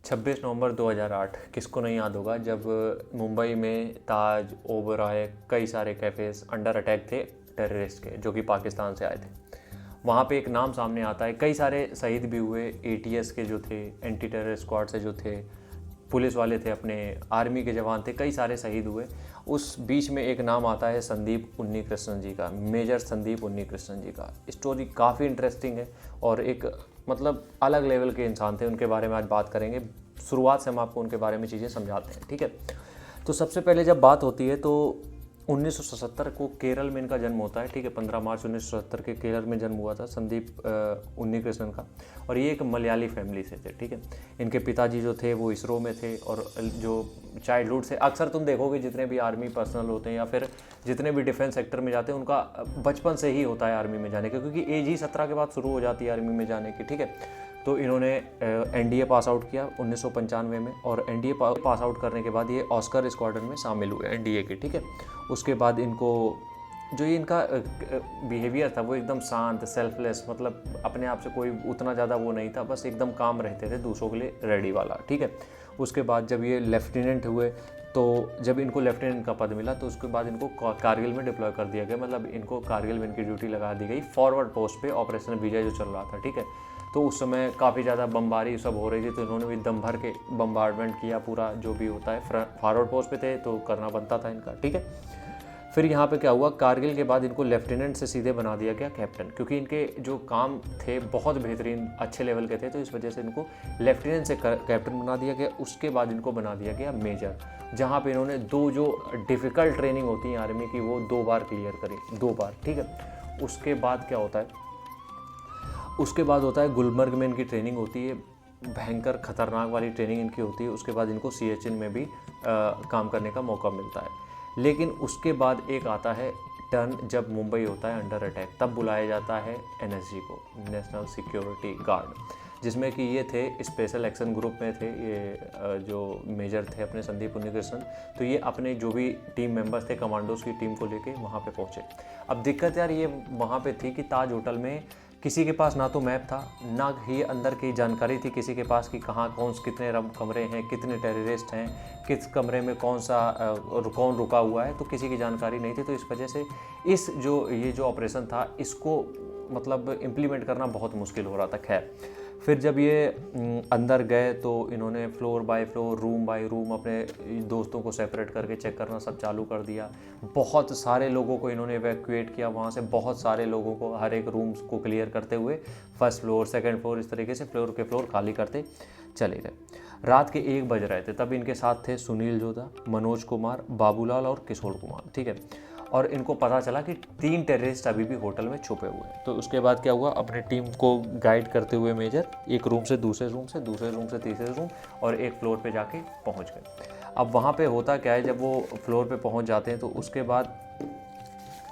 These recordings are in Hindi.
26 नवंबर 2008 किसको नहीं याद होगा जब मुंबई में ताज, ओबरॉय, कई सारे कैफ़ेज़ अंडर अटैक थे टेररिस्ट के, जो कि पाकिस्तान से आए थे। वहाँ पे एक नाम सामने आता है, कई सारे शहीद भी हुए। एटीएस के जो थे, एंटी टेरर स्क्वाड से जो थे, पुलिस वाले थे, अपने आर्मी के जवान थे, कई सारे शहीद हुए। उस बीच में एक नाम आता है संदीप उन्नीकृष्णन जी का, मेजर संदीप उन्नीकृष्णन जी का। स्टोरी काफ़ी इंटरेस्टिंग है और एक मतलब अलग लेवल के इंसान थे, उनके बारे में आज बात करेंगे। शुरुआत से हम आपको उनके बारे में चीज़ें समझाते हैं, ठीक है। तो सबसे पहले जब बात होती है तो 1977 को केरल में इनका जन्म होता है, ठीक है। 15 मार्च 1977 के केरल में जन्म हुआ था संदीप उन्नीकृष्णन का। और ये एक मलयाली फैमिली से थे, ठीक है। इनके पिताजी जो थे वो इसरो में थे और जो चाइल्डहुड से अक्सर तुम देखोगे जितने भी आर्मी पर्सनल होते हैं या फिर जितने भी डिफेंस सेक्टर में जाते हैं, उनका बचपन से ही होता है आर्मी में जाने का, क्योंकि एज ही 17 के बाद शुरू हो जाती है आर्मी में जाने की, ठीक है। तो इन्होंने एनडीए पास आउट किया 1995 में, और एनडीए पास आउट करने के बाद ये ऑस्कर स्क्वाड्रन में शामिल हुए एनडीए के, ठीक है। उसके बाद इनको जो ये इनका बिहेवियर था वो एकदम शांत, सेल्फलेस, मतलब अपने आप से कोई उतना ज़्यादा वो नहीं था, बस एकदम काम रहते थे, दूसरों के लिए रेडी वाला, ठीक है। उसके बाद जब ये लेफ्टिनेंट हुए, तो जब इनको लेफ्टिनेंट का पद मिला तो उसके बाद इनको कारगिल में डिप्लॉय कर दिया गया, मतलब इनको कारगिल में इनकी ड्यूटी लगा दी गई फॉरवर्ड पोस्ट पे, ऑपरेशन विजय जो चल रहा था, ठीक है। तो उस समय काफ़ी ज़्यादा बमबारी सब हो रही थी, तो इन्होंने भी दम भर के बम्बार्डमेंट किया, पूरा जो भी होता है। फॉरवर्ड पोस्ट पे थे तो करना बनता था इनका, ठीक है। फिर यहाँ पे क्या हुआ, कारगिल के बाद इनको लेफ्टिनेंट से सीधे बना दिया गया कैप्टन, क्योंकि इनके जो काम थे बहुत बेहतरीन अच्छे लेवल के थे, तो इस वजह से इनको लेफ्टिनेंट से कैप्टन बना दिया गया। उसके बाद इनको बना दिया गया मेजर, जहाँ पे इन्होंने दो जो डिफ़िकल्ट ट्रेनिंग होती है आर्मी की वो 2 बार क्लियर करी, 2 बार, ठीक है। उसके बाद क्या होता है, उसके बाद होता है गुलमर्ग में इनकी ट्रेनिंग होती है, भयंकर खतरनाक वाली ट्रेनिंग इनकी होती है। उसके बाद इनको सियाचिन में भी काम करने का मौका मिलता है। लेकिन उसके बाद एक आता है टर्न, जब मुंबई होता है अंडर अटैक, तब बुलाया जाता है एनएसजी को, नेशनल सिक्योरिटी गार्ड, जिसमें कि ये थे स्पेशल एक्शन ग्रुप में थे, ये जो मेजर थे अपने संदीप उन्नीकृष्णन। तो ये अपने जो भी टीम मेंबर्स थे, कमांडोज की टीम को लेके वहाँ पे पहुँचे। अब दिक्कत यार ये वहाँ पे थी कि ताज होटल में किसी के पास ना तो मैप था, ना ही अंदर की जानकारी थी किसी के पास कि कहाँ कौन कितने कमरे हैं, कितने टेररिस्ट हैं, किस कमरे में कौन रुका हुआ है, तो किसी की जानकारी नहीं थी। तो इस वजह से ये जो ऑपरेशन था इसको मतलब इम्प्लीमेंट करना बहुत मुश्किल हो रहा था। खैर, फिर जब ये अंदर गए तो इन्होंने floor by floor, room by room अपने दोस्तों को सेपरेट करके चेक करना सब चालू कर दिया। बहुत सारे लोगों को इन्होंने इवैक्यूएट किया वहाँ से, बहुत सारे लोगों को, हर एक रूम को क्लियर करते हुए फर्स्ट फ्लोर, सेकंड फ्लोर, इस तरीके से फ्लोर के फ्लोर खाली करते चले गए। रात के 1 बज रहे थे, तब इनके साथ थे सुनील जोधा, मनोज कुमार, बाबूलाल और किशोर कुमार, ठीक है। और इनको पता चला कि 3 टेररिस्ट अभी भी होटल में छुपे हुए हैं। तो उसके बाद क्या हुआ, अपनी टीम को गाइड करते हुए मेजर एक रूम से दूसरे रूम से, दूसरे रूम से तीसरे रूम, और एक फ्लोर पे जाके पहुंच गए। अब वहाँ पे होता क्या है, जब वो फ्लोर पे पहुंच जाते हैं तो उसके बाद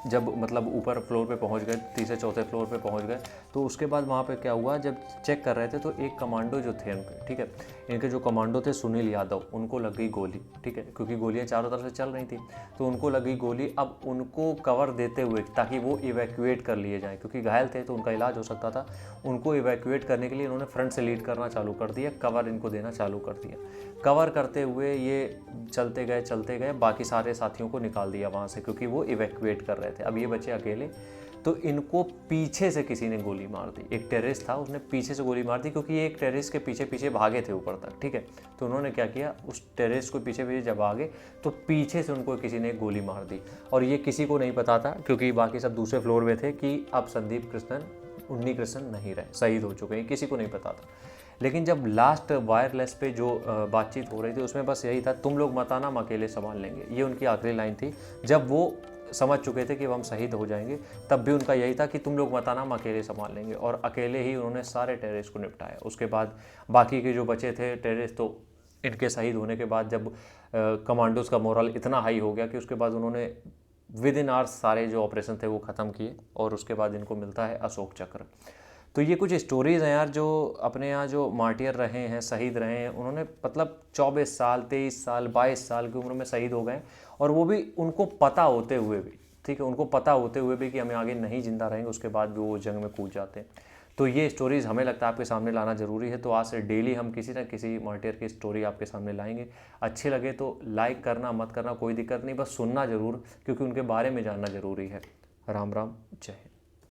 जब मतलब ऊपर फ्लोर पे पहुंच गए, तीसरे चौथे फ्लोर पे पहुंच गए, तो उसके बाद वहाँ पे क्या हुआ, जब चेक कर रहे थे तो एक कमांडो जो थे उनके, ठीक है, इनके जो कमांडो थे सुनील यादव, उनको लग गई गोली, ठीक है, क्योंकि गोलियाँ चारों तरफ से चल रही थी, तो उनको लग गई गोली। अब उनको कवर देते हुए ताकि वो इवैक्यूएट कर लिए जाएँ, क्योंकि घायल थे तो उनका इलाज हो सकता था, उनको इवैक्यूएट करने के लिए इन्होंने फ्रंट से लीड करना चालू कर दिया, कवर इनको देना चालू कर दिया। कवर करते हुए ये चलते गए, बाकी सारे साथियों को निकाल दिया वहाँ से, क्योंकि वो इवैक्यूएट कर रहे थे। अब ये बच्चे अकेले, तो इनको पीछे से किसी ने गोली मार दी। एक टेररिस्ट था, उसने पीछे से गोली मार दी, क्योंकि ये एक टेररिस्ट के पीछे पीछे भागे थे ऊपर तक, ठीक है। तो उन्होंने क्या किया, उस टेररिस्ट को पीछे पीछे जब भागे तो पीछे से उनको किसी ने गोली मार दी। और ये किसी को नहीं पता था, क्योंकि बाकी सब दूसरे फ्लोर में थे, कि अब संदीप उन्नीकृष्णन नहीं रहे, शहीद हो चुके हैं, किसी को नहीं पता था। लेकिन जब लास्ट वायरलेस पे जो बातचीत हो रही थी उसमें बस यही था, तुम लोग मत आना, हम अकेले संभाल लेंगे, ये उनकी आखिरी लाइन थी। जब वो समझ चुके थे कि अब हम शहीद हो जाएंगे, तब भी उनका यही था कि तुम लोग मत आना, हम अकेले संभाल लेंगे, और अकेले ही उन्होंने सारे टेररिस्ट को निपटाया। उसके बाद बाकी के जो बचे थे टेररिस्ट, तो इनके शहीद होने के बाद जब कमांडोज का मोरल इतना हाई हो गया कि उसके बाद उन्होंने विद इन आवर्स सारे जो ऑपरेशन थे वो ख़त्म किए, और उसके बाद इनको मिलता है अशोक चक्र। तो ये कुछ स्टोरीज़ हैं यार, जो अपने यहाँ जो मार्टियर रहे हैं, शहीद रहे हैं, उन्होंने मतलब 24 साल, 23 साल, 22 साल की उम्र में शहीद हो गए, और वो भी उनको पता होते हुए भी, ठीक है, उनको पता होते हुए भी कि हमें आगे नहीं जिंदा रहेंगे, उसके बाद भी वो जंग में कूद जाते हैं। तो ये स्टोरीज़ हमें लगता है आपके सामने लाना ज़रूरी है। तो आज से डेली हम किसी न किसी मार्टियर की स्टोरी आपके सामने लाएंगे। अच्छे लगे तो लाइक करना मत करना कोई दिक्कत नहीं, बस सुनना ज़रूर, क्योंकि उनके बारे में जानना ज़रूरी है। राम राम, जय हिंद।